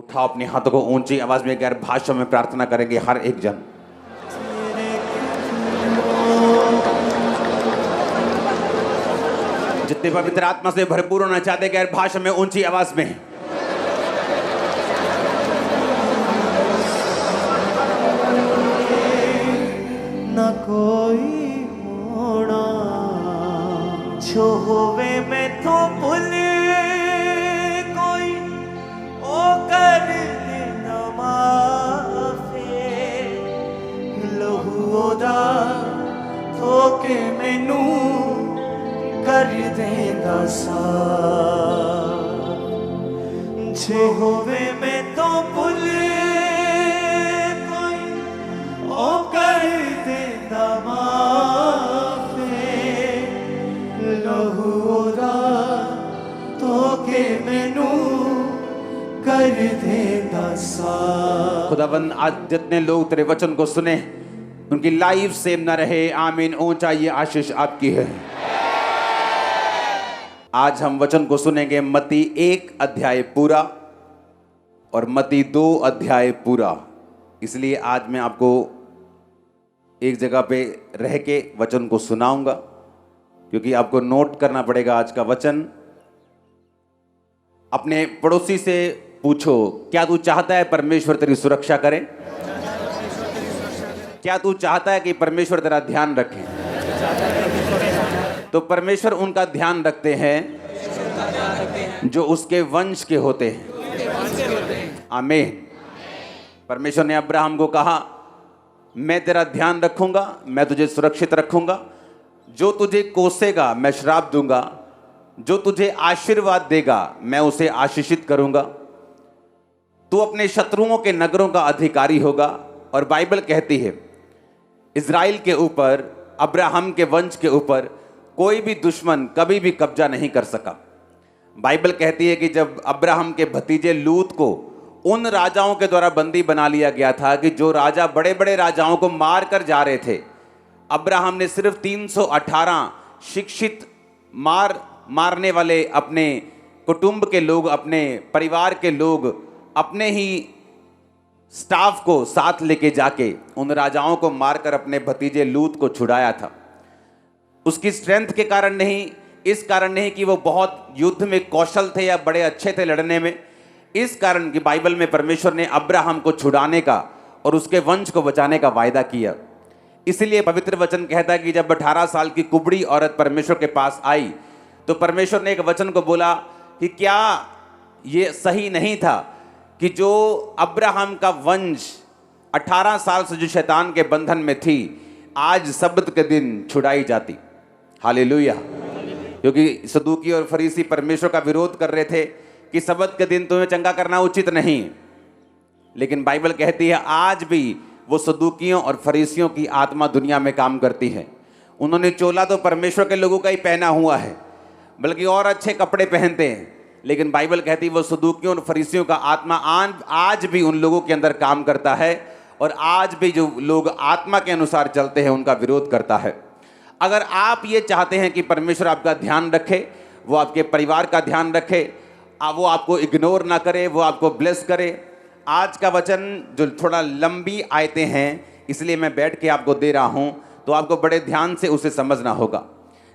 उठाओ अपने हाथों को, ऊंची आवाज में गैर भाषा में प्रार्थना करेंगे हर एक जन। जितने पवित्र आत्मा से भरपूर होना चाहते गैर भाषा में ऊंची आवाज में। न कोई होना जो होवे में तो भूले कोई ओ कर देना माफे लहू ओदा धोके मैनू कर देंदा साफ जे होवे में तो भूले कोई ओ कर देंदा माफे लहू ओदा धोके मैनू कर देंदा साफ। खुदावंद आज जितने लोग तेरे वचन को सुने उनकी लाइफ सेम न रहे। आमीन। ऊंचा ये आशीष आपकी है। आज हम वचन को सुनेंगे मत्ती 1 अध्याय पूरा और मत्ती 2 अध्याय पूरा। इसलिए आज मैं आपको एक जगह पे रह के वचन को सुनाऊंगा, क्योंकि आपको नोट करना पड़ेगा आज का वचन। अपने पड़ोसी से पूछो, क्या तू चाहता है परमेश्वर तेरी सुरक्षा करे? क्या तू चाहता है कि परमेश्वर तेरा ध्यान रखे? तो परमेश्वर उनका ध्यान रखते हैं जो उसके वंश के होते हैं। आमीन। परमेश्वर ने अब्राहम को कहा, मैं तेरा ध्यान रखूंगा, मैं तुझे सुरक्षित रखूंगा, जो तुझे कोसेगा मैं श्राप दूंगा, जो तुझे आशीर्वाद देगा मैं उसे आशीषित करूंगा, तू अपने शत्रुओं के नगरों का अधिकारी होगा। और बाइबल कहती है इज़राइल के ऊपर, अब्राहम के वंश के ऊपर कोई भी दुश्मन कभी भी कब्जा नहीं कर सका। बाइबल कहती है कि जब अब्राहम के भतीजे लूत को उन राजाओं के द्वारा बंदी बना लिया गया था कि जो राजा बड़े बड़े राजाओं को मार कर जा रहे थे, अब्राहम ने सिर्फ 318 शिक्षित मारने वाले अपने कुटुंब के लोग, अपने परिवार के लोग, अपने ही स्टाफ को साथ लेके जाके उन राजाओं को मारकर अपने भतीजे लूत को छुड़ाया था। उसकी स्ट्रेंथ के कारण नहीं, इस कारण नहीं कि वो बहुत युद्ध में कौशल थे या बड़े अच्छे थे लड़ने में, इस कारण कि बाइबल में परमेश्वर ने अब्राहम को छुड़ाने का और उसके वंश को बचाने का वायदा किया। इसलिए पवित्र वचन कहता है कि जब 18 साल की कुबड़ी औरत परमेश्वर के पास आई तो परमेश्वर ने एक वचन को बोला कि क्या ये सही नहीं था कि जो अब्राहम का वंश 18 साल से जो शैतान के बंधन में थी आज सब्त के दिन छुड़ाई जाती। हालेलुया। क्योंकि सदूकी और फरीसी परमेश्वर का विरोध कर रहे थे कि सब्त के दिन तुम्हें चंगा करना उचित नहीं, लेकिन बाइबल कहती है आज भी वो सदूकियों और फरीसियों की आत्मा दुनिया में काम करती है। उन्होंने चोला तो परमेश्वर के लोगों का ही पहना हुआ है, बल्कि और अच्छे कपड़े पहनते हैं, लेकिन बाइबल कहती है वो सदूकियों और फरीसियों का आत्मा आज भी उन लोगों के अंदर काम करता है और आज भी जो लोग आत्मा के अनुसार चलते हैं उनका विरोध करता है। अगर आप ये चाहते हैं कि परमेश्वर आपका ध्यान रखे, वो आपके परिवार का ध्यान रखे, वो आपको इग्नोर ना करे, वो आपको ब्लेस करे। आज का वचन जो थोड़ा लंबी आयतें हैं इसलिए मैं बैठ के आपको दे रहा हूँ, तो आपको बड़े ध्यान से उसे समझना होगा।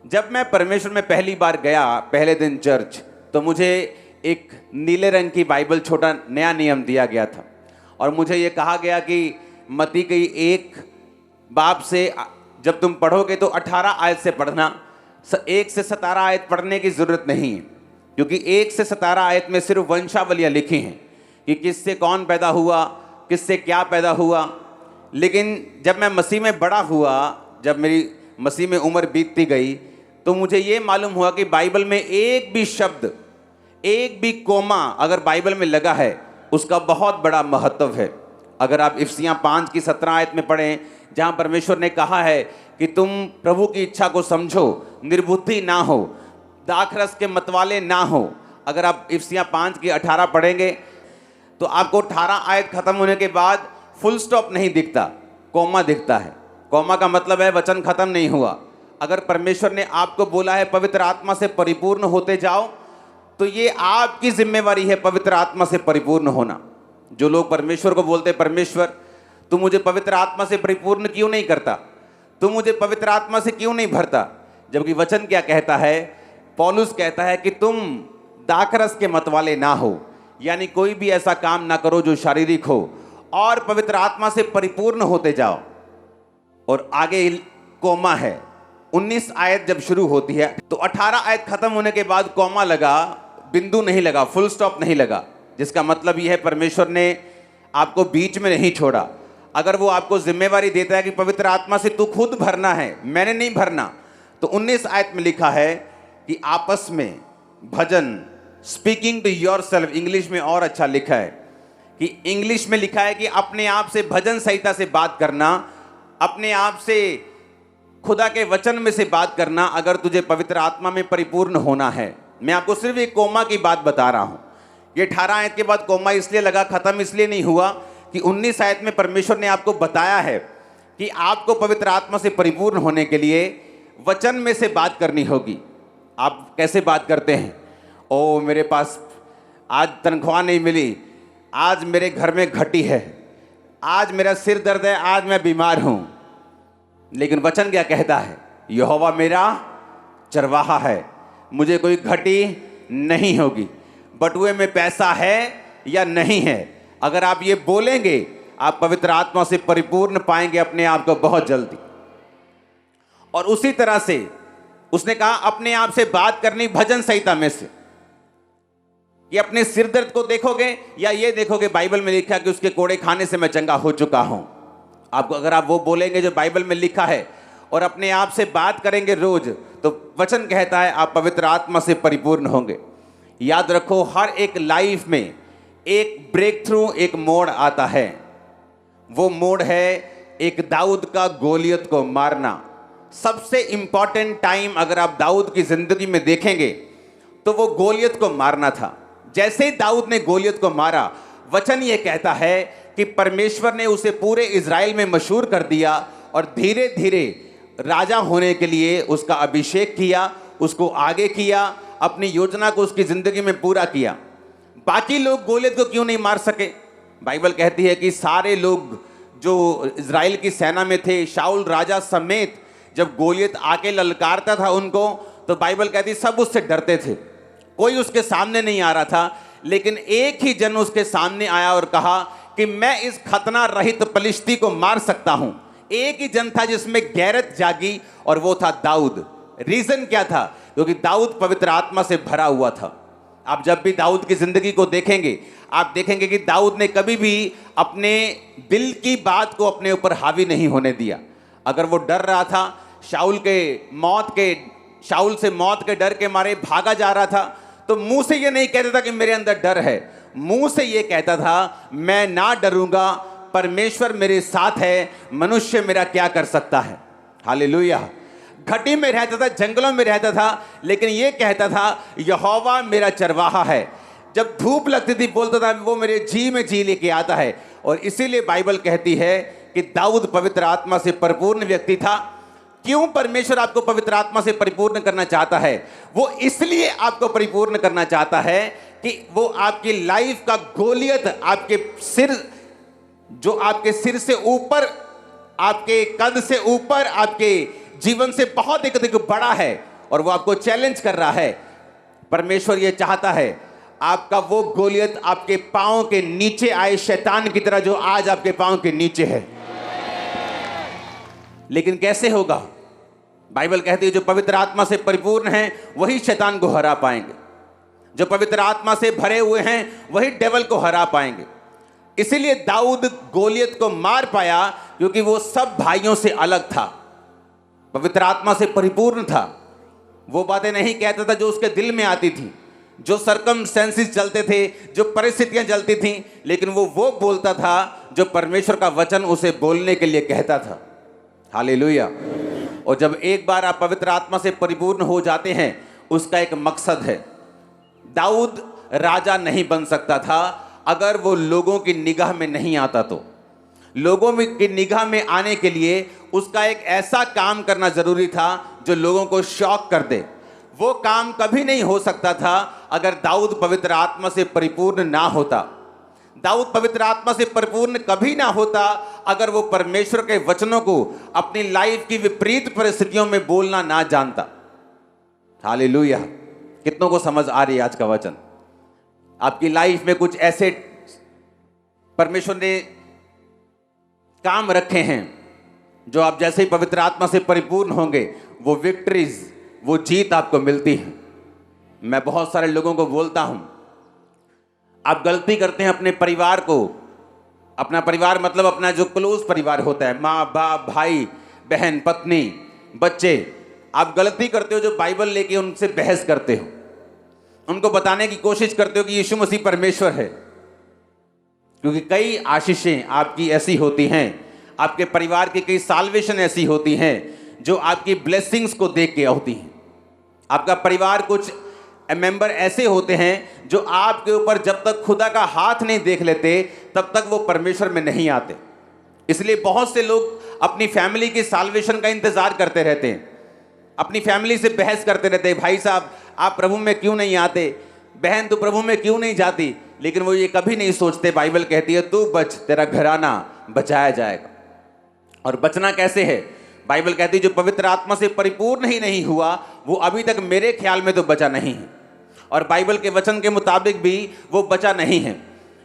जब मैं परमेश्वर में पहली बार गया पहले दिन चर्च, तो मुझे एक नीले रंग की बाइबल छोटा नया नियम दिया गया था और मुझे ये कहा गया कि मत्ती की 1 बाब से जब तुम पढ़ोगे तो 18 आयत से पढ़ना, 1 से 17 आयत पढ़ने की ज़रूरत नहीं है, क्योंकि 1 से 17 आयत में सिर्फ वंशावलियाँ लिखी हैं कि किससे कौन पैदा हुआ, किससे क्या पैदा हुआ। लेकिन जब मैं मसीह में बड़ा हुआ, जब मेरी मसीह में उम्र बीतती गई, तो मुझे ये मालूम हुआ कि बाइबल में एक भी शब्द, एक भी कोमा अगर बाइबल में लगा है उसका बहुत बड़ा महत्व है। अगर आप इफिसियाँ 5 की 17 आयत में पढ़ें, जहाँ परमेश्वर ने कहा है कि तुम प्रभु की इच्छा को समझो, निर्बुद्धि ना हो, दाखरस के मतवाले ना हो। अगर आप इफिसियाँ 5 की 18 पढ़ेंगे तो आपको 18 आयत खत्म होने के बाद फुल स्टॉप नहीं दिखता, कोमा दिखता है। कोमा का मतलब है वचन खत्म नहीं हुआ। अगर परमेश्वर ने आपको बोला है पवित्र आत्मा से परिपूर्ण होते जाओ, तो ये आपकी जिम्मेवारी है पवित्र आत्मा से परिपूर्ण होना। जो लोग परमेश्वर को बोलते, परमेश्वर तू मुझे पवित्र आत्मा से परिपूर्ण क्यों नहीं करता, तू मुझे पवित्र आत्मा से क्यों नहीं भरता, जबकि वचन क्या कहता है, पौलुस कहता है कि तुम दाखरस के मतवाले ना हो, यानी कोई भी ऐसा काम ना करो जो शारीरिक हो, और पवित्र आत्मा से परिपूर्ण होते जाओ। और आगे कोमा है, 19 आयत जब शुरू होती है तो 18 आयत खत्म होने के बाद कोमा लगा, बिंदु नहीं लगा, फुल स्टॉप नहीं लगा, जिसका मतलब यह है परमेश्वर ने आपको बीच में नहीं छोड़ा। अगर वो आपको जिम्मेवारी देता है कि पवित्र आत्मा से तू खुद भरना है, मैंने नहीं भरना, तो 19 आयत में लिखा है कि आपस में भजन, स्पीकिंग टू योरसेल्फ, इंग्लिश में और अच्छा लिखा है कि इंग्लिश में लिखा है कि अपने आप से भजन संहिता से बात करना, अपने आप से खुदा के वचन में से बात करना, अगर तुझे पवित्र आत्मा में परिपूर्ण होना है। मैं आपको सिर्फ एक कोमा की बात बता रहा हूं। ये 18 आयत के बाद कोमा इसलिए लगा, खत्म इसलिए नहीं हुआ कि 19 आयत में परमेश्वर ने आपको बताया है कि आपको पवित्र आत्मा से परिपूर्ण होने के लिए वचन में से बात करनी होगी। आप कैसे बात करते हैं? ओ मेरे पास आज तनख्वाह नहीं मिली, आज मेरे घर में घटी है, आज मेरा सिर दर्द है, आज मैं बीमार हूं। लेकिन वचन क्या कहता है? यहोवा मेरा चरवाहा है, मुझे कोई घटी नहीं होगी। बटुए में पैसा है या नहीं है, अगर आप ये बोलेंगे आप पवित्र आत्मा से परिपूर्ण पाएंगे अपने आप को बहुत जल्दी। और उसी तरह से उसने कहा अपने आप से बात करनी भजन संहिता में से। ये अपने सिर दर्द को देखोगे या ये देखोगे बाइबल में लिखा कि उसके कोड़े खाने से मैं चंगा हो चुका हूं। आपको अगर आप वो बोलेंगे जो बाइबल में लिखा है और अपने आप से बात करेंगे रोज, तो वचन कहता है आप पवित्र आत्मा से परिपूर्ण होंगे। याद रखो, हर एक लाइफ में एक ब्रेक थ्रू, एक मोड़ आता है। वो मोड़ है एक दाऊद का गोलियत को मारना। सबसे इंपॉर्टेंट टाइम अगर आप दाऊद की जिंदगी में देखेंगे तो वो गोलियत को मारना था। जैसे ही दाऊद ने गोलियत को मारा, वचन ये कहता है कि परमेश्वर ने उसे पूरे इज़राइल में मशहूर कर दिया और धीरे धीरे राजा होने के लिए उसका अभिषेक किया, उसको आगे किया, अपनी योजना को उसकी जिंदगी में पूरा किया। बाकी लोग गोलियत को क्यों नहीं मार सके? बाइबल कहती है कि सारे लोग जो इज़राइल की सेना में थे, शाऊल राजा समेत, जब गोलियत आके ललकारता था उनको, तो बाइबल कहती सब उससे डरते थे, कोई उसके सामने नहीं आ रहा था। लेकिन एक ही जन उसके सामने आया और कहा कि मैं इस खतना रहित पलिश्ती को मार सकता हूं। एक ही जन था जिसमें गैरत जागी और वो था दाऊद। रीजन क्या था? क्योंकि दाऊद पवित्र आत्मा से भरा हुआ था। आप जब भी दाऊद की जिंदगी को देखेंगे, आप देखेंगे कि दाऊद ने कभी भी अपने दिल की बात को अपने ऊपर हावी नहीं होने दिया। अगर वो डर रहा था, शाऊल से मौत के डर के मारे भागा जा रहा था, तो मुंह से ये नहीं कहता था कि मेरे अंदर डर है, मुंह से ये कहता था मैं ना डरूंगा, परमेश्वर मेरे साथ है, मनुष्य मेरा क्या कर सकता है। हालेलुया। घटी में रहता था, जंगलों में रहता था, लेकिन ये कहता था यहोवा मेरा चरवाहा है। जब धूप लगती थी बोलता था वो मेरे जी में जी लेके आता है। और इसीलिए बाइबल कहती है कि दाऊद पवित्र आत्मा से परिपूर्ण व्यक्ति था। क्यों परमेश्वर आपको पवित्र आत्मा से परिपूर्ण करना चाहता है? वो इसलिए आपको परिपूर्ण करना चाहता है कि वो आपकी लाइफ का गोलियत, आपके सिर, जो आपके सिर से ऊपर, आपके कद से ऊपर, आपके जीवन से बहुत अधिक बड़ा है और वो आपको चैलेंज कर रहा है। परमेश्वर ये चाहता है आपका वो गोलियत आपके पांव के नीचे आए, शैतान की तरह जो आज आपके पांव के नीचे है। लेकिन कैसे होगा? बाइबल कहती है जो पवित्र आत्मा से परिपूर्ण हैं वही शैतान को हरा पाएंगे, जो पवित्र आत्मा से भरे हुए हैं वही डेविल को हरा पाएंगे। इसीलिए दाऊद गोलियत को मार पाया क्योंकि वो सब भाइयों से अलग था, पवित्र आत्मा से परिपूर्ण था। वो बातें नहीं कहता था जो उसके दिल में आती थी, जो सर्कमस्टेंसेस चलते थे, जो परिस्थितियां चलती थीं, लेकिन वो बोलता था जो परमेश्वर का वचन उसे बोलने के लिए कहता था। हालेलुया। और जब एक बार आप पवित्र आत्मा से परिपूर्ण हो जाते हैं, उसका एक मकसद है। दाऊद राजा नहीं बन सकता था अगर वो लोगों की निगाह में नहीं आता। तो लोगों की निगाह में आने के लिए उसका एक ऐसा काम करना जरूरी था जो लोगों को शॉक कर दे। वो काम कभी नहीं हो सकता था अगर दाऊद पवित्र आत्मा से परिपूर्ण ना होता। दाऊद पवित्र आत्मा से परिपूर्ण कभी ना होता अगर वो परमेश्वर के वचनों को अपनी लाइफ की विपरीत परिस्थितियों में बोलना ना जानता। हालेलुया। कितनों को समझ आ रही है आज का वचन? आपकी लाइफ में कुछ ऐसे परमेश्वर ने काम रखे हैं जो आप जैसे ही पवित्र आत्मा से परिपूर्ण होंगे वो विक्ट्रीज, वो जीत आपको मिलती है। मैं बहुत सारे लोगों को बोलता हूं, आप गलती करते हैं अपने परिवार को, अपना परिवार मतलब अपना जो क्लोज परिवार होता है, माँ बाप भाई बहन पत्नी बच्चे, आप गलती करते हो जो बाइबल लेके उनसे बहस करते हो, उनको बताने की कोशिश करते हो कि यीशु मसीह परमेश्वर है। क्योंकि कई आशीषें आपकी ऐसी होती हैं, आपके परिवार की कई साल्वेशन ऐसी होती हैं जो आपकी ब्लेसिंग्स को देख के होती हैं। आपका परिवार कुछ मेंबर ऐसे होते हैं जो आपके ऊपर जब तक खुदा का हाथ नहीं देख लेते तब तक वो परमेश्वर में नहीं आते। इसलिए बहुत से लोग अपनी फैमिली की साल्वेशन का इंतजार करते रहते हैं, अपनी फैमिली से बहस करते रहते हैं, भाई साहब आप प्रभु में क्यों नहीं आते, बहन तू प्रभु में क्यों नहीं जाती। लेकिन वो ये कभी नहीं सोचते, बाइबल कहती है तू बच, तेरा घराना बचाया जाएगा। और बचना कैसे है? बाइबल कहती है जो पवित्र आत्मा से परिपूर्ण ही नहीं हुआ वो अभी तक मेरे ख्याल में तो बचा नहीं है, और बाइबल के वचन के मुताबिक भी वो बचा नहीं है।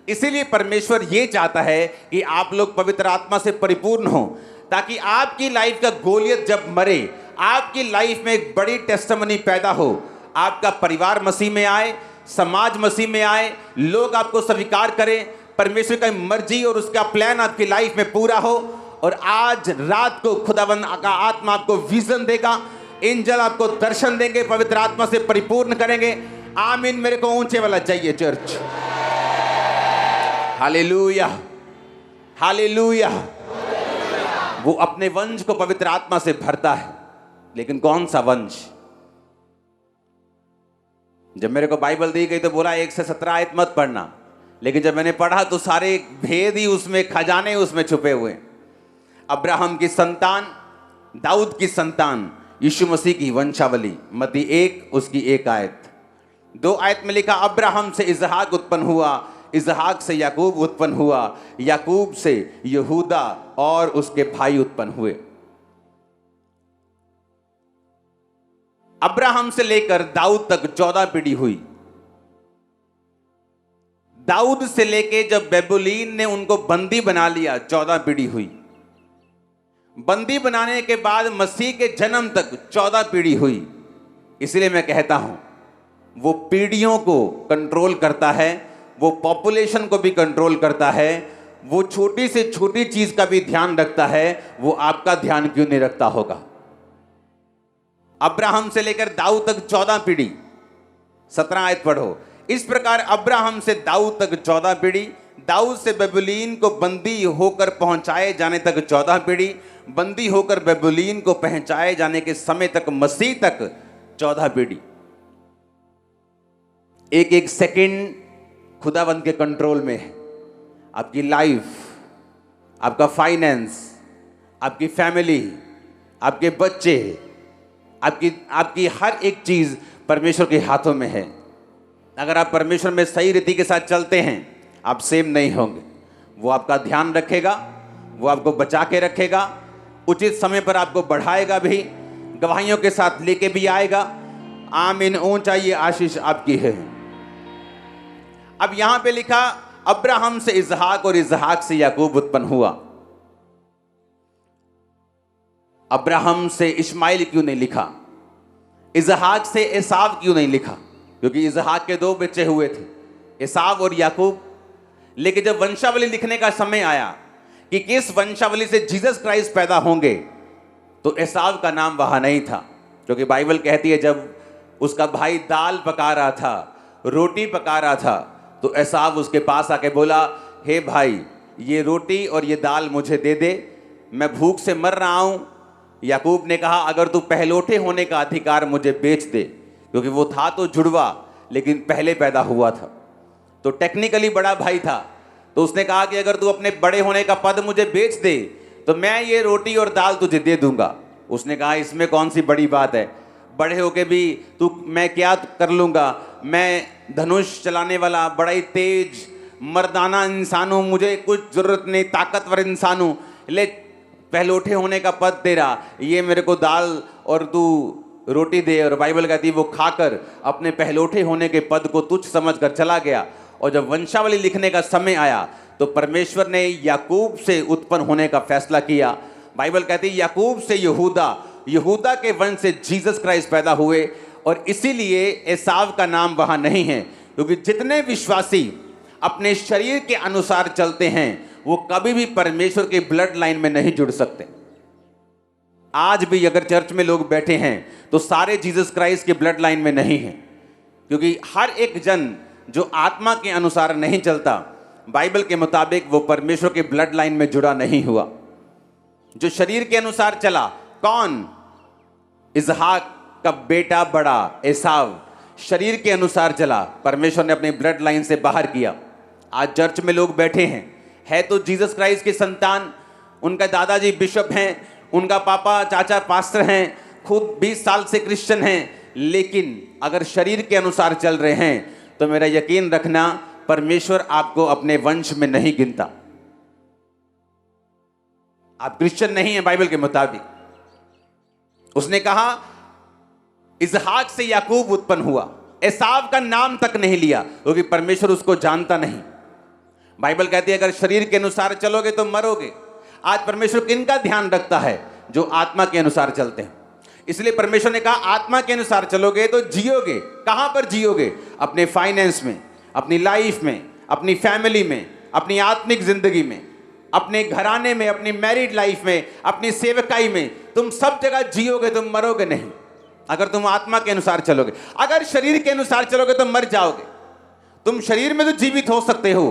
इसीलिए परमेश्वर ये चाहता है कि आप लोग पवित्र आत्मा से परिपूर्ण हो, ताकि आपकी लाइफ का गोलियत जब मरे, आपकी लाइफ में एक बड़ी टेस्टिमनी पैदा हो, आपका परिवार मसीह में आए, समाज मसीह में आए, लोग आपको स्वीकार करें, परमेश्वर की मर्जी और उसका प्लान आपकी लाइफ में पूरा हो। और आज रात को खुदावंद का आत्मा आपको विजन देगा, एंजल आपको दर्शन देंगे, पवित्र आत्मा से परिपूर्ण करेंगे। आमीन। मेरे को ऊंचे वाला चाहिए चर्च। Hallelujah, hallelujah. वो अपने वंश को पवित्र आत्मा से भरता है, लेकिन कौन सा वंश? जब मेरे को बाइबल दी गई तो बोला 1 से 17 आयत मत पढ़ना, लेकिन जब मैंने पढ़ा तो सारे भेद ही उसमें, खजाने उसमें छुपे हुए। अब्राहम की संतान, दाऊद की संतान, यीशु मसीह की वंशावली। मत्ती 1 उसकी 1 आयत। 2 आयत में लिखा अब्राहम से इसहाक उत्पन्न हुआ, इसहाक से याकूब उत्पन्न हुआ, याकूब से यहूदा और उसके भाई उत्पन्न हुए। अब्राहम से लेकर दाऊद तक 14 पीढ़ी हुई। दाऊद से लेके जब बेबुलीन ने उनको बंदी बना लिया 14 पीढ़ी हुई। बंदी बनाने के बाद मसीह के जन्म तक 14 पीढ़ी हुई। इसलिए मैं कहता हूं वो पीढ़ियों को कंट्रोल करता है, वो पॉपुलेशन को भी कंट्रोल करता है, वो छोटी से छोटी चीज का भी ध्यान रखता है। वो आपका ध्यान क्यों नहीं रखता होगा? अब्राहम से लेकर दाऊद तक 14 पीढ़ी। 17 आयत पढ़ो। इस प्रकार अब्राहम से दाऊद तक 14 पीढ़ी, दाऊद से बेबुलीन को बंदी होकर पहुंचाए जाने तक 14 पीढ़ी, बंदी होकर बेबुलीन को पहुंचाए जाने के समय तक मसीह तक 14 पीढ़ी। एक एक सेकंड खुदावंद के कंट्रोल में है। आपकी लाइफ, आपका फाइनेंस, आपकी फैमिली, आपके बच्चे, आपकी हर एक चीज परमेश्वर के हाथों में है। अगर आप परमेश्वर में सही रीति के साथ चलते हैं, आप सेम नहीं होंगे। वो आपका ध्यान रखेगा, वो आपको बचा के रखेगा, उचित समय पर आपको बढ़ाएगा भी, गवाहियों के साथ लेके भी आएगा। आमीन। ऊंचाई ये आशीष आपकी है। अब यहां पे लिखा अब्राहम से इसहाक और इसहाक से याकूब उत्पन्न हुआ। अब्राहम से इस्माइल क्यों नहीं लिखा? इसहाक से एसाव क्यों नहीं लिखा? क्योंकि इसहाक के 2 बच्चे हुए थे, एसाव और याकूब। लेकिन जब वंशावली लिखने का समय आया कि किस वंशावली से जीसस क्राइस्ट पैदा होंगे, तो एसाव का नाम वहां नहीं था। क्योंकि बाइबल कहती है जब उसका भाई दाल पका रहा था, रोटी पका रहा था, तो एसाव उसके पास आके बोला, हे भाई ये रोटी और ये दाल मुझे दे दे, मैं भूख से मर रहा हूं। याकूब ने कहा अगर तू पहलोठे होने का अधिकार मुझे बेच दे, क्योंकि वो था तो जुड़वा लेकिन पहले पैदा हुआ था, तो टेक्निकली बड़ा भाई था। तो उसने कहा कि अगर तू अपने बड़े होने का पद मुझे बेच दे तो मैं ये रोटी और दाल तुझे दे दूंगा। उसने कहा इसमें कौन सी बड़ी बात है, बड़े होके भी मैं क्या कर लूंगा, मैं धनुष चलाने वाला, बड़ा ही तेज मर्दाना इंसान हूं, मुझे कुछ जरूरत नहीं, ताकतवर इंसान हूं, ले पहलौठे होने का पद दे रहा, ये मेरे को दाल और तू रोटी दे। और बाइबल कहती है वो खाकर अपने पहलौठे होने के पद को तुच्छ समझकर चला गया। और जब वंशावली लिखने का समय आया तो परमेश्वर ने याकूब से उत्पन्न होने का फैसला किया। बाइबल कहती है याकूब से यहूदा, यहूदा के वंश से जीसस क्राइस्ट पैदा हुए। और इसीलिए एसाव का नाम वहां नहीं है, क्योंकि जितने विश्वासी अपने शरीर के अनुसार चलते हैं वो कभी भी परमेश्वर के ब्लड लाइन में नहीं जुड़ सकते। आज भी अगर चर्च में लोग बैठे हैं तो सारे जीसस क्राइस्ट के ब्लड लाइन में नहीं हैं, क्योंकि हर एक जन जो आत्मा के अनुसार नहीं चलता, बाइबल के मुताबिक वो परमेश्वर के ब्लड लाइन में जुड़ा नहीं हुआ। जो शरीर के अनुसार चला, कौन? इसहाक का बेटा बड़ा एसाव शरीर के अनुसार चला, परमेश्वर ने अपने ब्लड लाइन से बाहर किया। आज चर्च में लोग बैठे हैं, है तो जीसस क्राइस्ट की संतान, उनका दादाजी बिशप हैं, उनका पापा चाचा पास्टर हैं, खुद 20 साल से क्रिश्चियन हैं, लेकिन अगर शरीर के अनुसार चल रहे हैं तो मेरा यकीन रखना परमेश्वर आपको अपने वंश में नहीं गिनता। आप क्रिश्चियन नहीं हैं बाइबल के मुताबिक। उसने कहा इसहाक से याकूब उत्पन्न हुआ, एसाव का नाम तक नहीं लिया, क्योंकि परमेश्वर उसको जानता नहीं। बाइबल कहती है अगर शरीर के अनुसार चलोगे तो मरोगे। आज परमेश्वर किनका ध्यान रखता है? जो आत्मा के अनुसार चलते हैं। इसलिए परमेश्वर ने कहा आत्मा के अनुसार चलोगे तो जियोगे। कहां पर जियोगे? अपने फाइनेंस में, अपनी लाइफ में, अपनी फैमिली में, अपनी आत्मिक जिंदगी में, अपने घराने में, अपनी मैरिड लाइफ में, अपनी सेवकाई में, तुम सब जगह जियोगे, तुम मरोगे नहीं अगर तुम आत्मा के अनुसार चलोगे। अगर शरीर के अनुसार चलोगे तो मर जाओगे। तुम शरीर में तो जीवित हो सकते हो,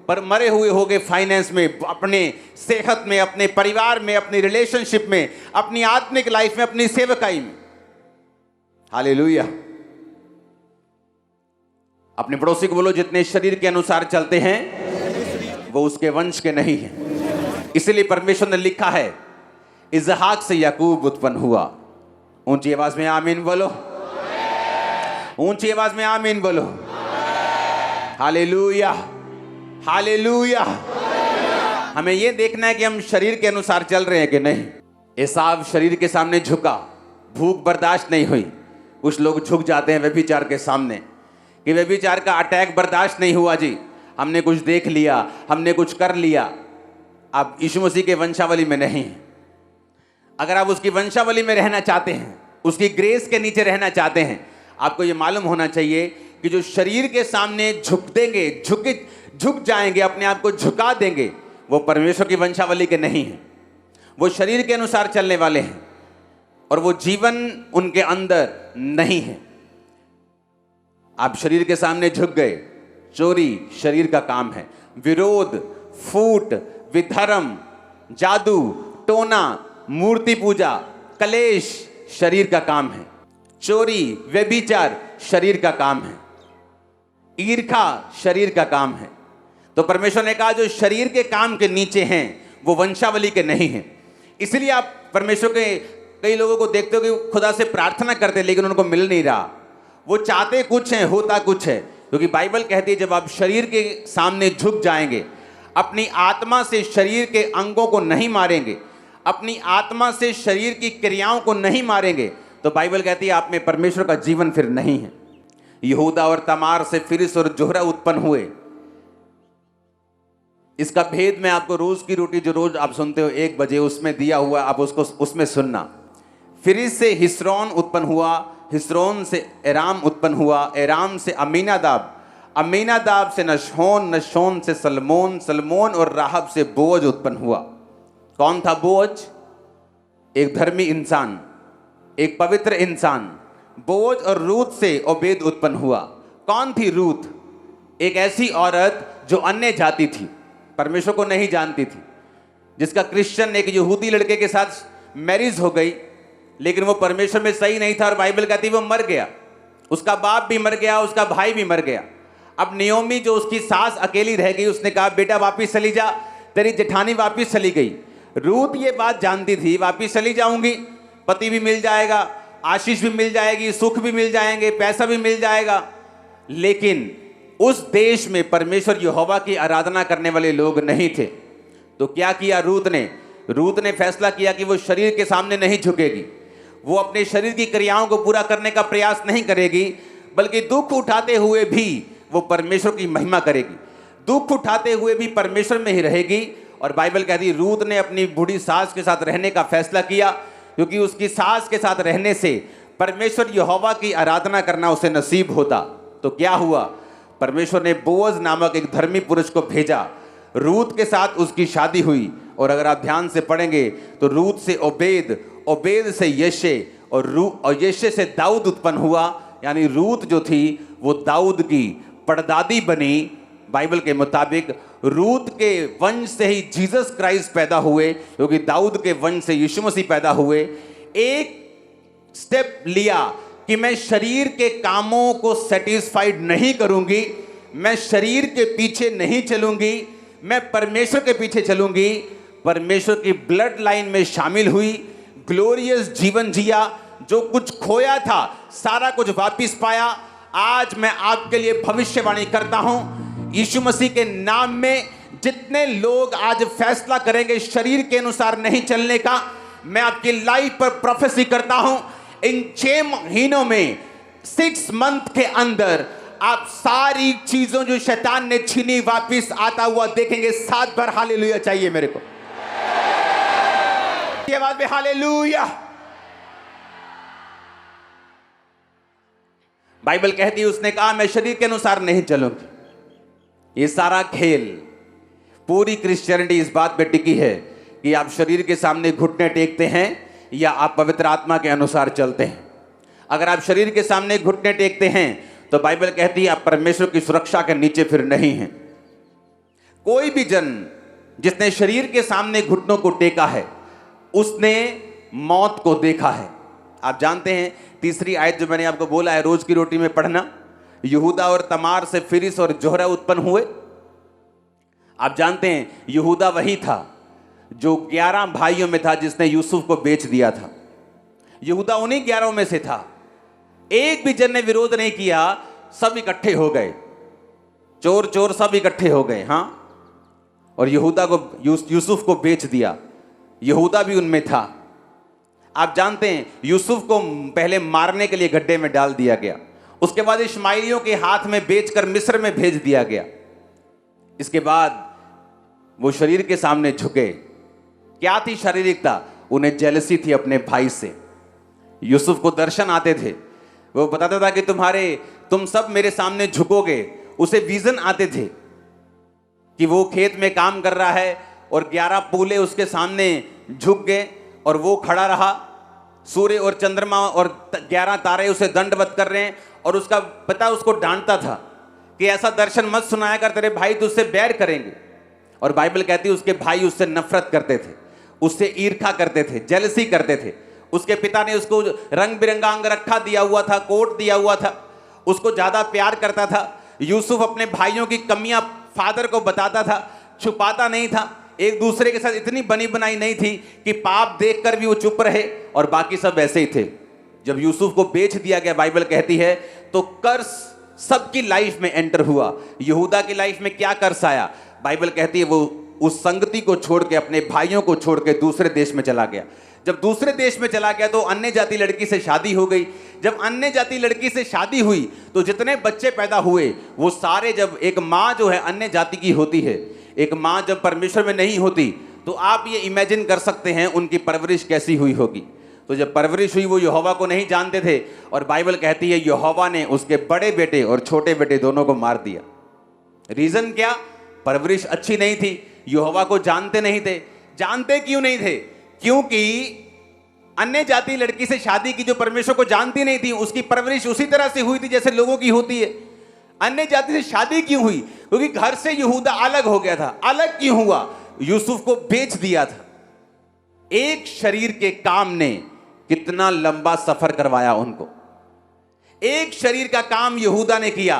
पर मरे हुए होगे फाइनेंस में, अपने सेहत में, अपने परिवार में, अपनी रिलेशनशिप में, अपनी आत्मिक लाइफ में, अपनी सेवकाई में। हालेलुया। अपने पड़ोसी को बोलो जितने शरीर के अनुसार चलते हैं वो उसके वंश के नहीं हैं। इसलिए परमेश्वर ने लिखा है इसहाक से याकूब उत्पन्न हुआ। ऊंची आवाज में आमीन बोलो, ऊंची आवाज में आमीन बोलो। Hallelujah, hallelujah. हमें यह देखना है कि हम शरीर के अनुसार चल रहे हैं कि नहीं। एसाव शरीर के सामने झुका, भूख बर्दाश्त नहीं हुई। कुछ लोग झुक जाते हैं व्यभिचार के सामने कि व्यभिचार का अटैक बर्दाश्त नहीं हुआ जी, हमने कुछ देख लिया, हमने कुछ कर लिया। आप यीशु मसीह के वंशावली में नहीं हैं। अगर आप उसकी वंशावली में रहना चाहते हैं, उसकी ग्रेस के नीचे रहना चाहते हैं, आपको ये मालूम होना चाहिए कि जो शरीर के सामने झुक देंगे, झुक जाएंगे, अपने आप को झुका देंगे, वो परमेश्वर की वंशावली के नहीं हैं। वो शरीर के अनुसार चलने वाले हैं और वो जीवन उनके अंदर नहीं है। आप शरीर के सामने झुक गए, चोरी शरीर का काम है, विरोध, फूट, विधर्म, जादू टोना, मूर्ति पूजा, कलेश शरीर का काम है। चोरी, व्यभिचार शरीर का काम है। ईर्खा शरीर का काम है। तो परमेश्वर ने कहा जो शरीर के काम के नीचे हैं वो वंशावली के नहीं हैं। इसलिए आप परमेश्वर के कई लोगों को देखते हो कि खुदा से प्रार्थना करते लेकिन उनको मिल नहीं रहा। वो चाहते कुछ हैं, होता कुछ है। क्योंकि बाइबल कहती है जब आप शरीर के सामने झुक जाएंगे, अपनी आत्मा से शरीर के अंगों को नहीं मारेंगे, अपनी आत्मा से शरीर की क्रियाओं को नहीं मारेंगे, तो बाइबल कहती है आप में परमेश्वर का जीवन फिर नहीं है। यहूदा और तमार से फिरिस और जोहरा उत्पन्न हुए। इसका भेद मैं आपको रोज की रोटी जो रोज आप सुनते हो 1 बजे उसमें दिया हुआ, आप उसको उसमें सुनना। फिरिस से हिस्रोन उत्पन्न हुआ, हिस्रोन से एराम उत्पन्न हुआ, एराम से अमीनादाब, अमीनादाब से नशोन, नशोन से सलमोन, सलमोन और राहब से बोअज उत्पन्न हुआ। कौन था बोअज? एक धर्मी इंसान, एक पवित्र इंसान। बोअज और रूत से ओबेद उत्पन्न हुआ। कौन थी रूत? एक ऐसी औरत जो अन्य जाति थी, परमेश्वर को नहीं जानती थी, जिसका क्रिश्चियन एक यहूदी लड़के के साथ मैरिज हो गई, लेकिन वो परमेश्वर में सही नहीं था और बाइबल कहती वो मर गया। उसका बाप भी मर गया, उसका भाई भी मर गया। अब नियोमी जो उसकी सास अकेली रह गई, उसने कहा बेटा वापिस चली जा, तेरी जेठानी वापिस चली गई। रूत ये बात जानती थी, वापिस चली जाऊंगी, पति भी मिल जाएगा, आशीष भी मिल जाएगी, सुख भी मिल जाएंगे, पैसा भी मिल जाएगा। लेकिन उस देश में परमेश्वर यहोवा की आराधना करने वाले लोग नहीं थे। तो क्या किया रूत ने फैसला किया कि वो शरीर के सामने नहीं झुकेगी, वो अपने शरीर की क्रियाओं को पूरा करने का प्रयास नहीं करेगी, बल्कि दुख उठाते हुए भी वो परमेश्वर की महिमा करेगी, दुख उठाते हुए भी परमेश्वर में ही रहेगी। और बाइबल कहती है रूत ने अपनी बूढ़ी सास के साथ रहने का फैसला किया, क्योंकि उसकी सास के साथ रहने से परमेश्वर यहोवा की आराधना करना उसे नसीब होता। तो क्या हुआ, परमेश्वर ने बोअज नामक एक धर्मी पुरुष को भेजा, रूत के साथ उसकी शादी हुई। और अगर आप ध्यान से पढ़ेंगे तो रूत से ओबेद, ओबेद से यशे, और यशे से दाऊद उत्पन्न हुआ। यानी रूत जो थी वो दाऊद की परदादी बनी। बाइबल के मुताबिक रूत के वंश से ही जीसस क्राइस्ट पैदा हुए, क्योंकि दाऊद के वंश से यीशु मसीह पैदा हुए। एक स्टेप लिया कि मैं शरीर के कामों को सेटिस्फाइड नहीं करूंगी, मैं शरीर के पीछे नहीं चलूंगी, मैं परमेश्वर के पीछे चलूंगी। परमेश्वर की ब्लड लाइन में शामिल हुई, ग्लोरियस जीवन जिया, जो कुछ खोया था सारा कुछ वापस पाया। आज मैं आपके लिए भविष्यवाणी करता हूं, यीशु मसीह के नाम में जितने लोग आज फैसला करेंगे शरीर के अनुसार नहीं चलने का, मैं आपकी लाइफ पर प्रोफेसी करता हूं, इन 6 महीनों में 6 मंथ के अंदर आप सारी चीजों जो शैतान ने छीनी वापस आता हुआ देखेंगे। 7 बार हालेलुया चाहिए मेरे को, ये आवाज में हालेलुया। बाइबल कहती है उसने कहा मैं शरीर के अनुसार नहीं चलूंगी। ये सारा खेल, पूरी क्रिश्चियनिटी इस बात पे टिकी है कि आप शरीर के सामने घुटने टेकते हैं या आप पवित्र आत्मा के अनुसार चलते हैं। अगर आप शरीर के सामने घुटने टेकते हैं तो बाइबल कहती है आप परमेश्वर की सुरक्षा के नीचे फिर नहीं हैं। कोई भी जन जिसने शरीर के सामने घुटनों को टेका है उसने मौत को देखा है। आप जानते हैं तीसरी आयत जो मैंने आपको बोला है रोज की रोटी में पढ़ना, यहूदा और तमार से फिरिस और जोहरा उत्पन्न हुए। आप जानते हैं यहूदा वही था जो 11 भाइयों में था जिसने यूसुफ को बेच दिया था। यहूदा उन्हीं 11 में से था। एक भी जन ने विरोध नहीं किया, सब इकट्ठे हो गए, चोर चोर सब इकट्ठे हो गए। हाँ, और यहूदा को यूसुफ को बेच दिया। यहूदा भी उनमें था। आप जानते हैं यूसुफ को पहले मारने के लिए गड्ढे में डाल दिया गया, उसके बाद इश्माइलियों के हाथ में बेचकर मिस्र में भेज दिया गया। इसके बाद वो शरीर के सामने झुके। क्या थी शारीरिकता? उन्हें जेलसी थी अपने भाई से। यूसुफ को दर्शन आते थे, वो बताता था कि तुम सब मेरे सामने झुकोगे। उसे विजन आते थे कि वो खेत में काम कर रहा है और 11 पूले उसके सामने झुक गए और वो खड़ा रहा। सूर्य और चंद्रमा और 11 तारे उसे दंडवत कर रहे हैं और उसका पिता उसको डांटता था कि ऐसा दर्शन मत सुनाया कर, तेरे भाई तुझसे बैर करेंगे। और बाइबल कहती है उसके भाई उससे नफरत करते थे, उससे ईर्खा करते थे, जेलसी करते थे। उसके पिता ने उसको रंग बिरंगा अंगरखा दिया हुआ था, कोट दिया हुआ था, उसको ज्यादा प्यार करता था। यूसुफ अपने भाइयों की कमियां फादर को बताता था, छुपाता नहीं था। एक दूसरे के साथ इतनी बनी बनाई नहीं थी कि पाप देखकर भी वो चुप रहे, और बाकी सब ऐसे ही थे। जब यूसुफ को बेच दिया गया, बाइबल कहती है तो कर्स सबकी लाइफ में एंटर हुआ। यहूदा की लाइफ में क्या कर्स आया? बाइबल कहती है वो उस संगति को छोड़ के, अपने भाइयों को छोड़ के दूसरे देश में चला गया। जब दूसरे देश में चला गया तो अन्य जाति लड़की से शादी हो गई। जब अन्य जाति लड़की से शादी हुई तो जितने बच्चे पैदा हुए वो सारे, जब एक माँ जो है अन्य जाति की होती है, एक माँ जब परमेश्वर में नहीं होती, तो आप ये इमेजिन कर सकते हैं उनकी परवरिश कैसी हुई होगी। तो जब परवरिश हुई वो यहोवा को नहीं जानते थे, और बाइबल कहती है यहोवा ने उसके बड़े बेटे और छोटे बेटे दोनों को मार दिया। रीजन क्या? परवरिश अच्छी नहीं थी, यहोवा को जानते नहीं थे। जानते क्यों नहीं थे? क्योंकि अन्य जाति लड़की से शादी की जो परमेश्वर को जानती नहीं थी, उसकी परवरिश उसी तरह से हुई थी जैसे लोगों की होती है। अन्य जाति से शादी क्यों हुई? क्योंकि घर से यहूदा अलग हो गया था। अलग क्यों हुआ? यूसुफ को बेच दिया था। एक शरीर के काम ने कितना लंबा सफर करवाया उनको। एक शरीर का काम यहूदा ने किया,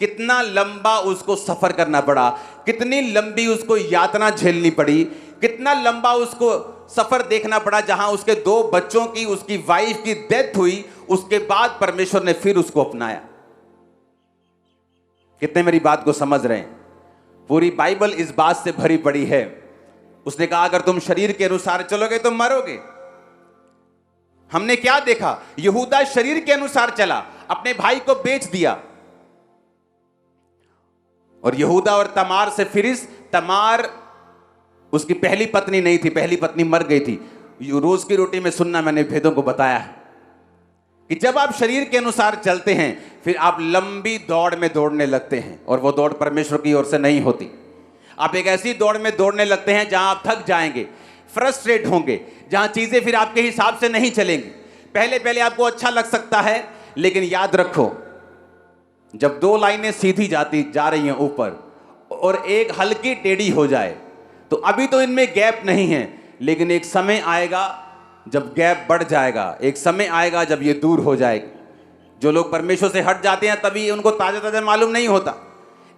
कितना लंबा उसको सफर करना पड़ा, कितनी लंबी उसको यातना झेलनी पड़ी, कितना लंबा उसको सफर देखना पड़ा, जहां उसके 2 बच्चों की, उसकी वाइफ की डेथ हुई। उसके बाद परमेश्वर ने फिर उसको अपनाया। कितने मेरी बात को समझ रहे हैं? पूरी बाइबल इस बात से भरी पड़ी है। उसने कहा अगर तुम शरीर के अनुसार चलोगे तो मरोगे। हमने क्या देखा? यहूदा शरीर के अनुसार चला, अपने भाई को बेच दिया। और यहूदा और तमार से फिरिस, तमार उसकी पहली पत्नी नहीं थी, पहली पत्नी मर गई थी। रोज की रोटी में सुनना, मैंने भेदों को बताया है कि जब आप शरीर के अनुसार चलते हैं फिर आप लंबी दौड़ में दौड़ने लगते हैं, और वो दौड़ परमेश्वर की ओर से नहीं होती। आप एक ऐसी दौड़ में दौड़ने लगते हैं जहां आप थक जाएंगे, फ्रस्ट्रेट होंगे, जहां चीजें फिर आपके हिसाब से नहीं चलेंगी। पहले पहले आपको अच्छा लग सकता है, लेकिन याद रखो, जब दो लाइनें सीधी जा रही हैं ऊपर और एक हल्की टेढ़ी हो जाए, तो अभी तो इनमें गैप नहीं है, लेकिन एक समय आएगा जब गैप बढ़ जाएगा, एक समय आएगा जब ये दूर हो जाएगी। जो लोग परमेश्वर से हट जाते हैं तभी उनको ताजा ताजा मालूम नहीं होता।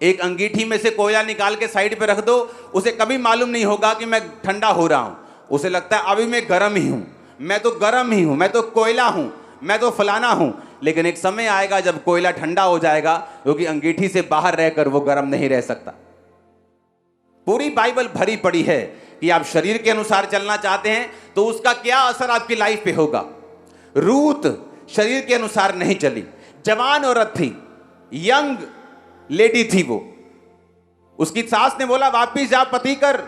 एक अंगीठी में से कोयला निकाल के साइड पे रख दो, उसे कभी मालूम नहीं होगा कि मैं ठंडा हो रहा हूं। उसे लगता है अभी मैं गर्म ही हूं, मैं तो गर्म ही हूं, मैं तो कोयला हूं, मैं तो फलाना हूं। लेकिन एक समय आएगा जब कोयला ठंडा हो जाएगा, क्योंकि अंगीठी से बाहर रहकर वो गर्म नहीं रह सकता। पूरी बाइबल भरी पड़ी है कि आप शरीर के अनुसार चलना चाहते हैं तो उसका क्या असर आपकी लाइफ पे होगा। रूत शरीर के अनुसार नहीं चली, जवान औरत थी, यंग लेडी थी वो। उसकी सास ने बोला वापिस जा, पति कर,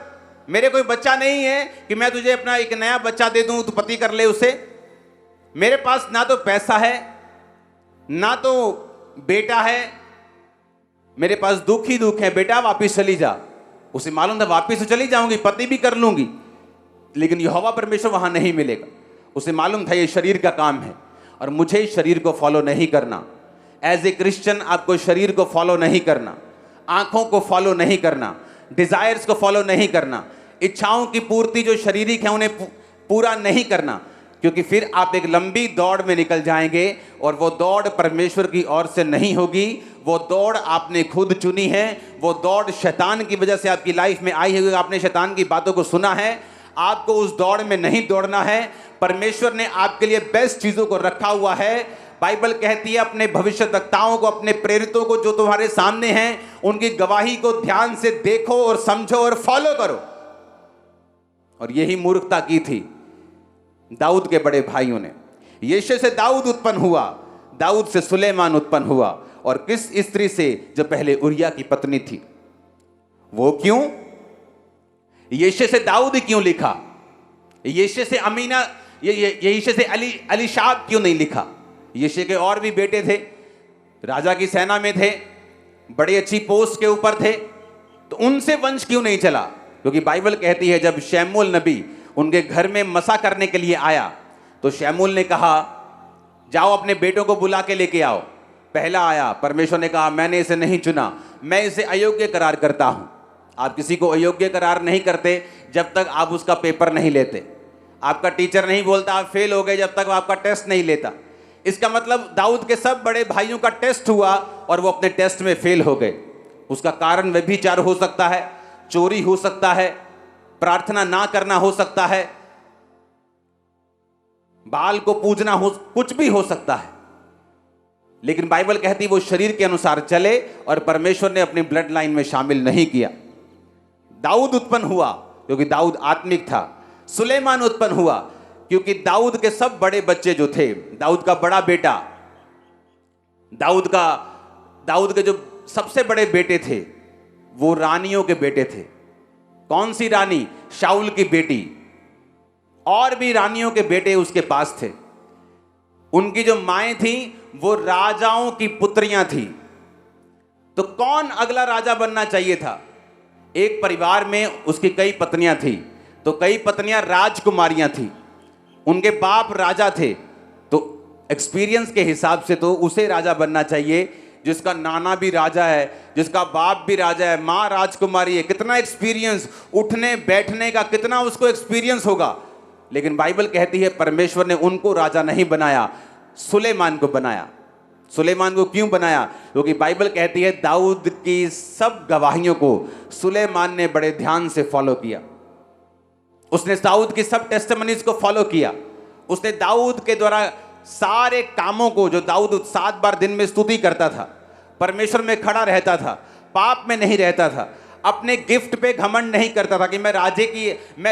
मेरे कोई बच्चा नहीं है कि मैं तुझे अपना एक नया बच्चा दे दूं, तू पति कर ले उसे। मेरे पास ना तो पैसा है ना तो बेटा है, मेरे पास दुख ही दुख है, बेटा वापिस चली जा। उसे मालूम था वापिस तो चली जाऊंगी, पति भी कर लूंगी, लेकिन यहोवा परमेश्वर वहां नहीं मिलेगा। उसे मालूम था ये शरीर का काम है और मुझे शरीर को फॉलो नहीं करना। एज ए क्रिश्चियन आपको शरीर को फॉलो नहीं करना, आंखों को फॉलो नहीं करना, डिजायर्स को फॉलो नहीं करना, इच्छाओं की पूर्ति जो शारीरिक है उन्हें पूरा नहीं करना, क्योंकि फिर आप एक लंबी दौड़ में निकल जाएंगे और वो दौड़ परमेश्वर की ओर से नहीं होगी। वो दौड़ आपने खुद चुनी है, वो दौड़ शैतान की वजह से आपकी लाइफ में आई है। आपने शैतान की बातों को सुना है, आपको उस दौड़ में नहीं दौड़ना है। परमेश्वर ने आपके लिए बेस्ट चीजों को रखा हुआ है। बाइबल कहती है अपने भविष्यद्वक्ताओं को, अपने प्रेरितों को जो तुम्हारे सामने हैं, उनकी गवाही को ध्यान से देखो और समझो और फॉलो करो। और यही मूर्खता की थी दाऊद के बड़े भाइयों ने। यिशै से दाऊद उत्पन्न हुआ, दाऊद से सुलेमान उत्पन्न हुआ, और किस स्त्री से? जो पहले उरिया की पत्नी थी। वो क्यों? यिशै से दाऊद क्यों लिखा? यिशै से अमीना, यिशै से अलीशाब क्यों नहीं लिखा? यिशै के और भी बेटे थे, राजा की सेना में थे, बड़ी अच्छी पोस्ट के ऊपर थे, तो उनसे वंश क्यों नहीं चला? क्योंकि बाइबल कहती है जब शमूएल नबी उनके घर में मसा करने के लिए आया, तो शमूएल ने कहा जाओ अपने बेटों को बुला के लेके आओ। पहला आया, परमेश्वर ने कहा मैंने इसे नहीं चुना, मैं इसे अयोग्य करार करता हूं। आप किसी को अयोग्य करार नहीं करते जब तक आप उसका पेपर नहीं लेते। आपका टीचर नहीं बोलता आप फेल हो गए जब तक वो आपका टेस्ट नहीं लेता। इसका मतलब दाऊद के सब बड़े भाइयों का टेस्ट हुआ और वो अपने टेस्ट में फेल हो गए। उसका कारण व्यभिचार हो सकता है, चोरी हो सकता है, प्रार्थना ना करना हो सकता है, बाल को पूजना हो, कुछ भी हो सकता है। लेकिन बाइबल कहती वो शरीर के अनुसार चले और परमेश्वर ने अपनी ब्लड लाइन में शामिल नहीं किया। दाऊद उत्पन्न हुआ क्योंकि दाऊद आत्मिक था। सुलेमान उत्पन्न हुआ क्योंकि दाऊद के सब बड़े बच्चे जो थे, दाऊद का बड़ा बेटा, दाऊद के जो सबसे बड़े बेटे थे वो रानियों के बेटे थे। कौन सी रानी? शाऊल की बेटी। और भी रानियों के बेटे उसके पास थे। उनकी जो माएं थी वो राजाओं की पुत्रियां थी। तो कौन अगला राजा बनना चाहिए था? एक परिवार में उसकी कई पत्नियां थी, तो कई पत्नियां राजकुमारियां थी, उनके बाप राजा थे, तो एक्सपीरियंस के हिसाब से तो उसे राजा बनना चाहिए जिसका नाना भी राजा है, जिसका बाप भी राजा है, माँ राजकुमारी है। कितना एक्सपीरियंस, उठने बैठने का कितना उसको एक्सपीरियंस होगा। लेकिन बाइबल कहती है परमेश्वर ने उनको राजा नहीं बनाया, सुलेमान को बनाया। सुलेमान को क्यों बनाया? क्योंकि बाइबल कहती है दाऊद की सब गवाहियों को सुलेमान ने बड़े ध्यान से फॉलो किया। उसने दाऊद की सब टेस्टिमनीज को फॉलो किया। उसने दाऊद के द्वारा सारे कामों को, जो दाऊद 7 बार दिन में स्तुति करता था, परमेश्वर में खड़ा रहता था, पाप में नहीं रहता था, अपने गिफ्ट पे घमंड नहीं करता था कि मैं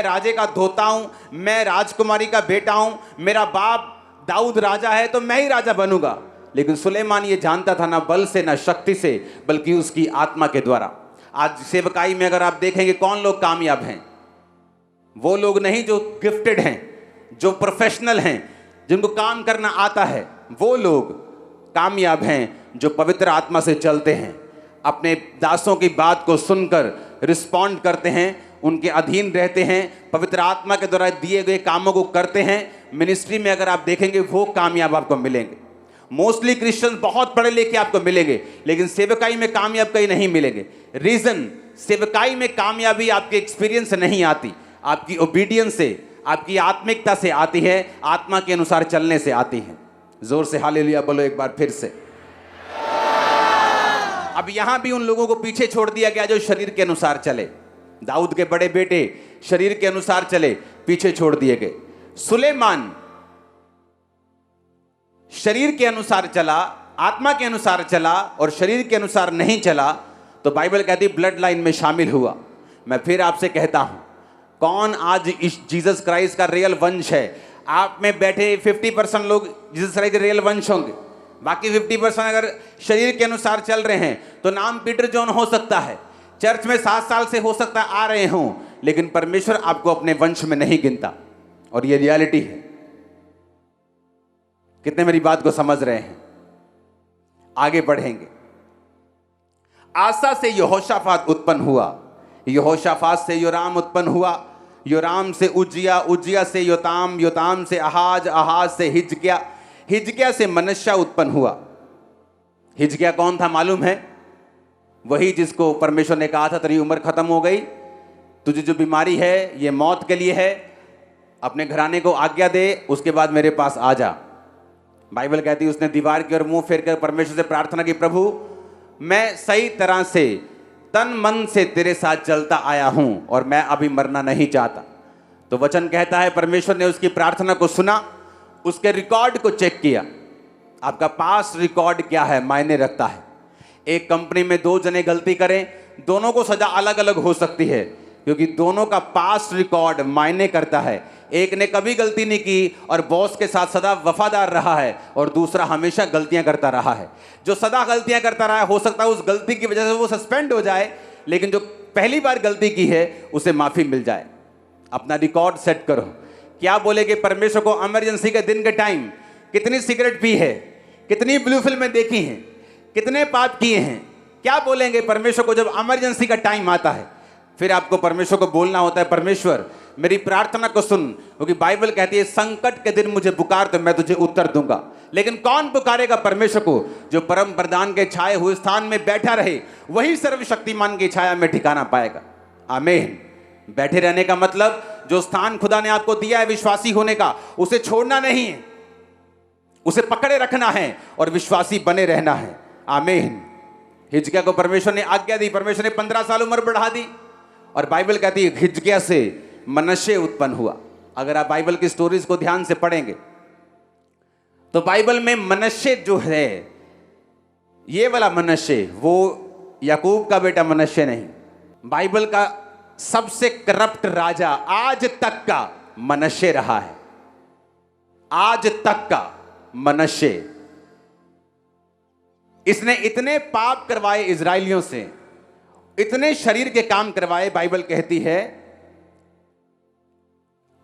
राजे का धोता हूं, मैं राजकुमारी का बेटा हूं, मेरा बाप दाऊद राजा है तो मैं ही राजा बनूंगा। लेकिन सुलेमान ये जानता था ना बल से ना शक्ति से, बल्कि उसकी आत्मा के द्वारा। आज सेवकाई में अगर आप देखेंगे कौन लोग कामयाब हैं, वो लोग नहीं जो गिफ्टेड हैं, जो प्रोफेशनल हैं, जिनको काम करना आता है, वो लोग कामयाब हैं जो पवित्र आत्मा से चलते हैं, अपने दासों की बात को सुनकर रिस्पॉन्ड करते हैं, उनके अधीन रहते हैं, पवित्र आत्मा के द्वारा दिए गए कामों को करते हैं। मिनिस्ट्री में अगर आप देखेंगे वो कामयाब आपको मिलेंगे। मोस्टली क्रिश्चियन बहुत पढ़े लिखे आपको मिलेंगे, लेकिन सेवकाई में कामयाब कहीं नहीं मिलेंगे। रीजन, सेवकाई में कामयाबी आपके एक्सपीरियंस से नहीं आती, आपकी ओबीडियंस से, आपकी आत्मिकता से आती है, आत्मा के अनुसार चलने से आती है। जोर से हालेलुया बोलो एक बार फिर से। अब यहां भी उन लोगों को पीछे छोड़ दिया गया जो शरीर के अनुसार चले। दाऊद के बड़े बेटे शरीर के अनुसार चले, पीछे छोड़ दिए गए। सुलेमान शरीर के अनुसार चला, आत्मा के अनुसार चला और शरीर के अनुसार नहीं चला, तो बाइबल कहती ब्लड लाइन में शामिल हुआ। मैं फिर आपसे कहता हूं, कौन आज इस जीसस क्राइस्ट का रियल वंश है? आप में बैठे 50% लोग जीसस क्राइस्ट के रियल वंश होंगे, बाकी 50% अगर शरीर के अनुसार चल रहे हैं तो नाम पीटर जॉन हो सकता है, चर्च में 7 साल से हो सकता है आ रहे हों, लेकिन परमेश्वर आपको अपने वंश में नहीं गिनता, और ये रियलिटी है। कितने मेरी बात को समझ रहे हैं? आगे बढ़ेंगे। आसा से यहोशाफात उत्पन्न हुआ, यहोशाफात से योराम उत्पन्न हुआ, योराम से उज्जिया, उज्जिया से योताम, योताम से आहाज, आहाज से हिजकिया, हिजकिया से मनश्शा उत्पन्न हुआ। हिजकिया कौन था मालूम है? वही जिसको परमेश्वर ने कहा था तेरी उम्र खत्म हो गई, तुझे जो बीमारी है ये मौत के लिए है, अपने घराने को आज्ञा दे, उसके बाद मेरे पास आ जा। बाइबल कहती है उसने दीवार की ओर मुंह फेर कर परमेश्वर से प्रार्थना की, प्रभु मैं सही तरह से तन मन से तेरे साथ चलता आया हूं और मैं अभी मरना नहीं चाहता। तो वचन कहता है परमेश्वर ने उसकी प्रार्थना को सुना, उसके रिकॉर्ड को चेक किया। आपका पास रिकॉर्ड क्या है मायने रखता है। एक कंपनी में 2 जने गलती करें, दोनों को सजा अलग अलग हो सकती है, क्योंकि दोनों का पास रिकॉर्ड मायने करता है। एक ने कभी गलती नहीं की और बॉस के साथ सदा वफादार रहा है, और दूसरा हमेशा गलतियां करता रहा है। जो सदा गलतियां करता रहा है, हो सकता है उस गलती की वजह से वो सस्पेंड हो जाए, लेकिन जो पहली बार गलती की है उसे माफी मिल जाए। अपना रिकॉर्ड सेट करो। क्या बोलेगे परमेश्वर को इमरजेंसी के दिन के टाइम? कितनी सिगरेट पी है, कितनी ब्लू फिल्में देखी हैं, कितने पाप किए हैं? क्या बोलेंगे परमेश्वर को जब इमरजेंसी का टाइम आता है? फिर आपको परमेश्वर को बोलना होता है, परमेश्वर मेरी प्रार्थना को सुन, क्योंकि बाइबल कहती है संकट के दिन मुझे पुकार तो मैं तुझे उत्तर दूंगा। लेकिन कौन पुकारेगा परमेश्वर को? जो परम प्रधान के छाए हुए स्थान में बैठा रहे, वही सर्वशक्तिमान की छाया में ठिकाना पाएगा। आमीन। बैठे रहने का मतलब जो स्थान खुदा ने आपको दिया है विश्वासी होने का, उसे छोड़ना नहीं है, उसे पकड़े रखना है और विश्वासी बने रहना है। आमीन। हिजकिया को परमेश्वर ने आज्ञा दी, परमेश्वर ने 15 साल उम्र बढ़ा दी, और बाइबल कहती है हिजकिया से मनश्शे उत्पन्न हुआ। अगर आप बाइबल की स्टोरीज को ध्यान से पढ़ेंगे तो बाइबल में मनश्शे जो है, ये वाला मनश्शे, वो याकूब का बेटा मनश्शे नहीं। बाइबल का सबसे करप्ट राजा आज तक का मनश्शे रहा है, आज तक का मनश्शे। इसने इतने पाप करवाए इजराइलियों से, इतने शरीर के काम करवाए, बाइबल कहती है।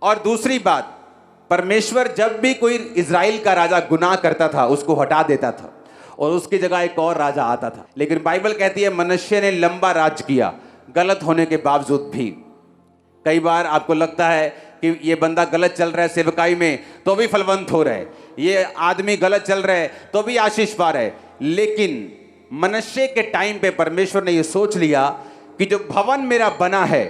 और दूसरी बात, परमेश्वर जब भी कोई इजराइल का राजा गुनाह करता था उसको हटा देता था और उसकी जगह एक और राजा आता था। लेकिन बाइबल कहती है मनश्शे ने लंबा राज किया, गलत होने के बावजूद भी। कई बार आपको लगता है कि ये बंदा गलत चल रहा है सेवकाई में तो भी फलवंत हो रहा है, ये आदमी गलत चल रहा है तो भी आशीष पा रहा है। लेकिन मनश्शे के टाइम पे परमेश्वर ने ये सोच लिया कि जो भवन मेरा बना है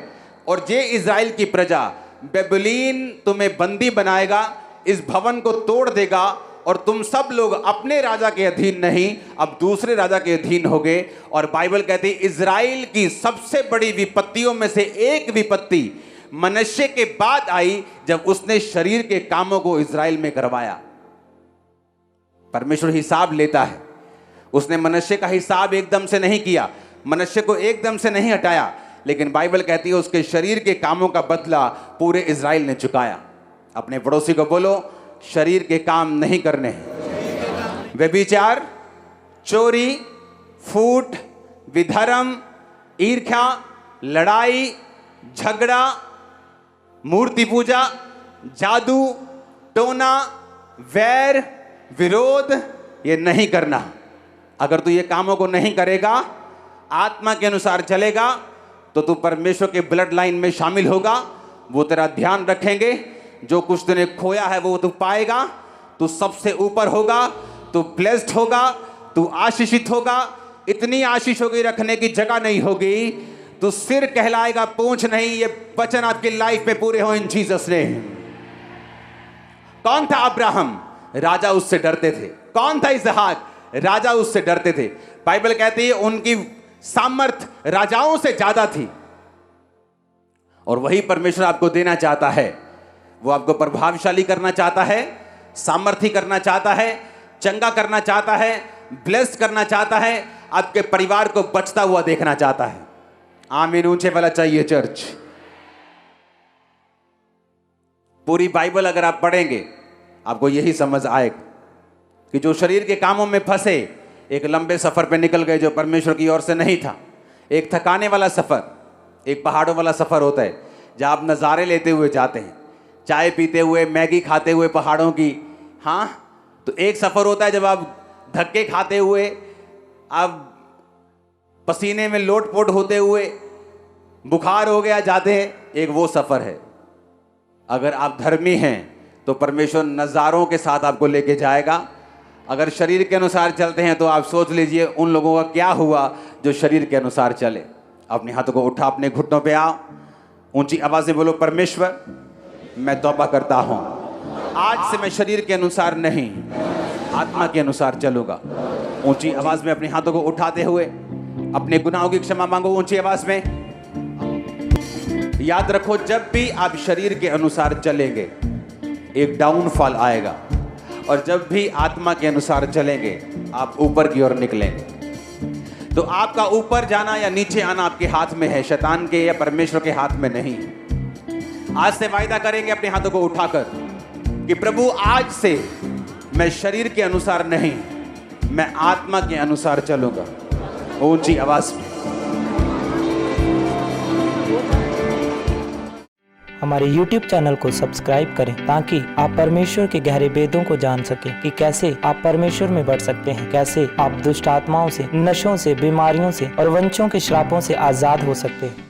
और ये इजराइल की प्रजा, बेबीलोन तुम्हें बंदी बनाएगा, इस भवन को तोड़ देगा और तुम सब लोग अपने राजा के अधीन नहीं, अब दूसरे राजा के अधीन होगे। और बाइबल कहती है इजराइल की सबसे बड़ी विपत्तियों में से एक विपत्ति मनश्शे के बाद आई, जब उसने शरीर के कामों को इजराइल में करवाया। परमेश्वर हिसाब लेता है, उसने मनुष्य का हिसाब एकदम से नहीं किया, मनुष्य को एकदम से नहीं हटाया, लेकिन बाइबल कहती है उसके शरीर के कामों का बदला पूरे इज़राइल ने चुकाया। अपने पड़ोसी को बोलो, शरीर के काम नहीं करने। व्यभिचार, चोरी, फूट, विधर्म, ईर्ष्या, लड़ाई, झगड़ा, मूर्ति पूजा, जादू, टोना, वैर, विरोध, ये नहीं करना। अगर तू ये कामों को नहीं करेगा, आत्मा के अनुसार चलेगा, तो तू परमेश्वर के ब्लड लाइन में शामिल होगा। वो तेरा ध्यान रखेंगे, जो कुछ तूने खोया है वो तू पाएगा, तू सबसे ऊपर होगा, तू ब्लेस्ड होगा, तू आशीषित होगा। इतनी आशीष होगी, रखने की जगह नहीं होगी। तू सिर कहलाएगा, पूंछ नहीं। ये वचन आपकी लाइफ में पूरे हो इन जीसस नेम। कौन था अब्राहम? राजा उससे डरते थे। कौन था इसहाक? राजा उससे डरते थे। बाइबल कहती है उनकी सामर्थ राजाओं से ज्यादा थी। और वही परमेश्वर आपको देना चाहता है। वो आपको प्रभावशाली करना चाहता है, सामर्थी करना चाहता है, चंगा करना चाहता है, ब्लेस्ड करना चाहता है, आपके परिवार को बचता हुआ देखना चाहता है। आमीन ऊंचे वाला चाहिए चर्च। पूरी बाइबल अगर आप पढ़ेंगे आपको यही समझ आएगा कि जो शरीर के कामों में फंसे एक लंबे सफर पे निकल गए जो परमेश्वर की ओर से नहीं था। एक थकाने वाला सफर, एक पहाड़ों वाला सफर होता है जहां आप नज़ारे लेते हुए जाते हैं, चाय पीते हुए, मैगी खाते हुए पहाड़ों की। हाँ, तो एक सफर होता है जब आप धक्के खाते हुए, आप पसीने में लोटपोट होते हुए, बुखार हो गया जाते हैं, एक वो सफर है। अगर आप धर्मी हैं तो परमेश्वर नज़ारों के साथ आपको लेके जाएगा। अगर शरीर के अनुसार चलते हैं तो आप सोच लीजिए उन लोगों का क्या हुआ जो शरीर के अनुसार चले। अपने हाथों को उठा, अपने घुटनों पे आओ, ऊंची आवाज से बोलो, परमेश्वर मैं तौबा करता हूं, आज से मैं शरीर के अनुसार नहीं आत्मा के अनुसार चलूंगा। ऊंची आवाज में अपने हाथों को उठाते हुए अपने गुनाहों की क्षमा मांगो ऊंची आवाज में। याद रखो, जब भी आप शरीर के अनुसार चलेंगे एक डाउनफॉल आएगा, और जब भी आत्मा के अनुसार चलेंगे आप ऊपर की ओर निकलेंगे। तो आपका ऊपर जाना या नीचे आना आपके हाथ में है, शैतान के या परमेश्वर के हाथ में नहीं। आज से वायदा करेंगे अपने हाथों को उठाकर कि प्रभु आज से मैं शरीर के अनुसार नहीं, मैं आत्मा के अनुसार चलूंगा। ऊंची आवाज में। हमारे YouTube चैनल को सब्सक्राइब करें ताकि आप परमेश्वर के गहरे वेदों को जान सकें कि कैसे आप परमेश्वर में बढ़ सकते हैं, कैसे आप दुष्ट आत्माओं से, नशों से, बीमारियों से और वंशों के श्रापों से आजाद हो सकते हैं।